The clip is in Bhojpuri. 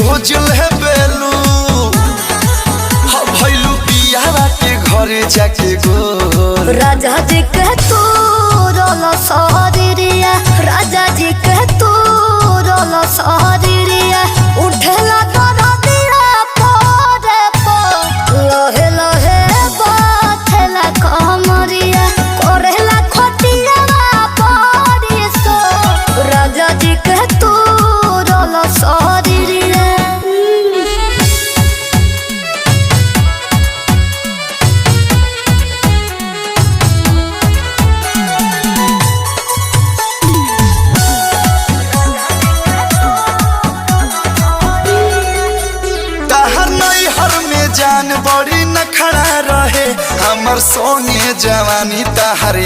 रोज ले बेलू भैलू पियावा के घरे जाके गोर। राजा जी के तू रोलो सहरिया, राजा जी के तू रोलो सहरिया, उठेला दरदिया पोरे पो, लहे लहे बाथेला कमरिया, कोरेला खटिया परिसो। राजा जी के तू रोलो सहरिया। जान बड़ी न खड़ा रहे हमर सोने जवानी तहर